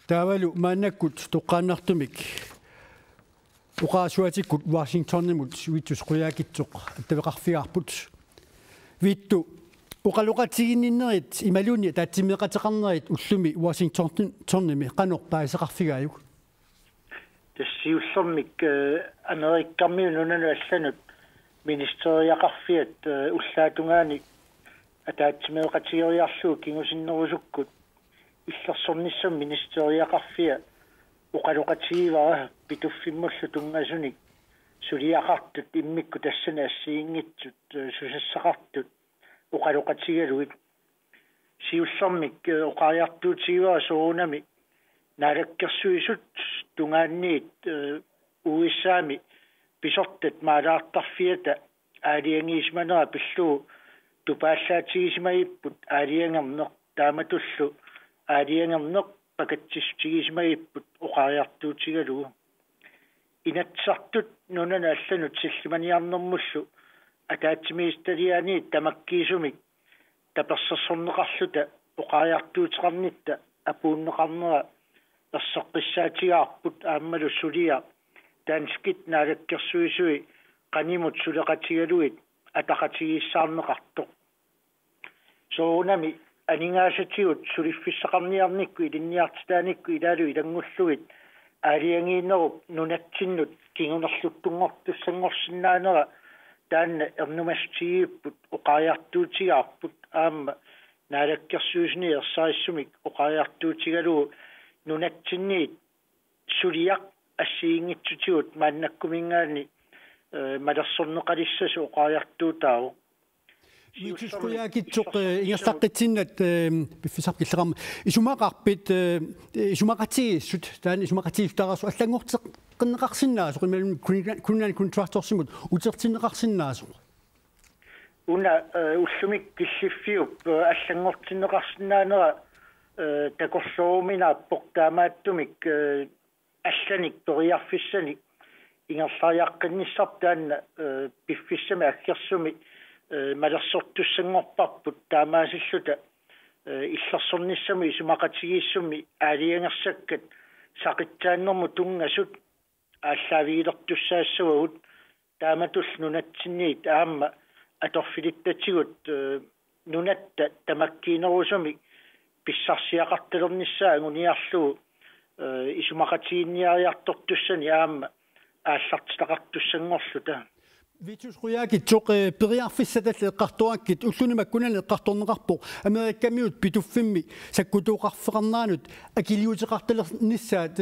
Taavalu maannakkut toqqaannartumik uqaasuatikut Washingtonimut vitus quyaakitsoq attaveqarfigaarput vittu uqaluqatiginninnerit imaluni taattimeqateqarnerit ullumi Washingtonimi qanorpaaseqarfigaayuk tassiullermik amerikkammiununanu allanut ministeriaqarfiat ullaatungaani ataattimeqatigeriarluu kingusinnerusukkut иллерсорниссам министериақарфиа уқалоқатигивара питуффиммуллу тунгасуник сулиақартут иммикку тассана ассиингитсут сусассақартут уқалоқатигалуит сиуллэрмик уқариартуутигивара соонами налаккерсуисут тунгаанниит уиссаами писортат маалаартарфиата аалиангиисманера пиллуу тупааллаатигисмаиппут аалиангернеқ тааматуллу аалиангернеқ пакатсистигисмаиппут уқариартуутигалугу инатсартут нунана алланут силлиманиарнэрмуллу атаатсимиисталиани тамаккиисумик таперсерсорнеқарлута уқариартуутеқарнитта апууннеқарнера ерсеққиссаатигаарпут ааммалу сулиа таанскит наалаккерсуисуи qaнимут сулеқатигалуит атақатигиссаарнеқартоқ соонами анингаасатигут сулиффиссақарниарникку илинниартитааникку илаалу илангуллугит аалиангииннеруп нунатсиннут кигунерлуттунгортуссангорсинаанера таанна эрнумастигииппут уқариартуутигаарпут аама наалаккерсуусни ерсааиссумик уқариартуутигалуу нунатсинниит сулиақ ассиингитсутигут мааннаккумингаани малерсорнеқалиссасу уқариартуутаау Mitskuyaakitsuq ingerlaqqitsinat piffisarpillerarma isumaqarpit isumaqatiissut taani isumaqatiiftarasu allangorteq qinneqarsinnaasu qimalum kunnaani contractorsimut utertinneqarsinnaasu una ullumik kissiffiup allangortinneqarsinnaanera takorluumina portaamaattumik allanik toriarfissanik ingerlariaqqinissarp taanna piffissami akkersumi малерсортуссангорпарпут таамаасиллута иллерсорниссами исумақатигииссуми аалиангерсаккат сақитсааннэрму тунгасут ааллаавигилертуссаассагут тааматул нунатсинниит аама аторфилиттатигут нунатта тамаккиинерусуми писсарсиақарталерниссаа агуниарлуу исумақатигинниариартортуссани аама ааллартилақартуссангорлута Vitus quyaakitsuq periarfissatall eqqartuakkit ullunimakkunani eqqartorneqarpo amerikkamiut pituffimmi sakkutuuqarfeqarnaanut akiliuteqartalernissaat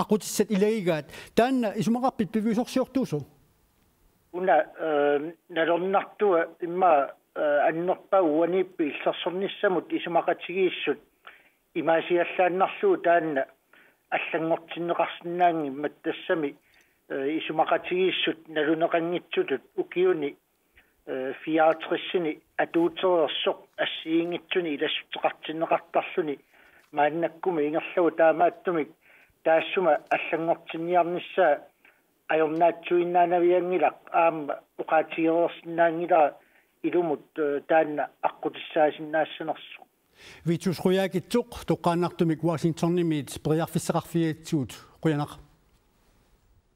aqutissat ilagigaat taanna isumaqarpit piviusorsiortuusu una nalornartua imma annerpauanippi illersornissamut isumaqatigiissut imaasiallaannarluu taanna аллангортиннеқарсинаанги маттассами исумақатигииссут налунеқангитсутут укиуни фиаатрissini атуутерерсоқ ассиингитсуни илассутеқартиннеқартарлуни мааннаккуми ингерлугу таамааттумик таассума аллангортинниарниссаа аёрнаатсуиннаанавиангилақ аама уқаатигерерсинаангилара илумут таанна аққутиссаасиннаассанерсу Vitus quyaakitsuq toqqaannartumik Washingtonimit periarfissaqarfiatsuut quyanaq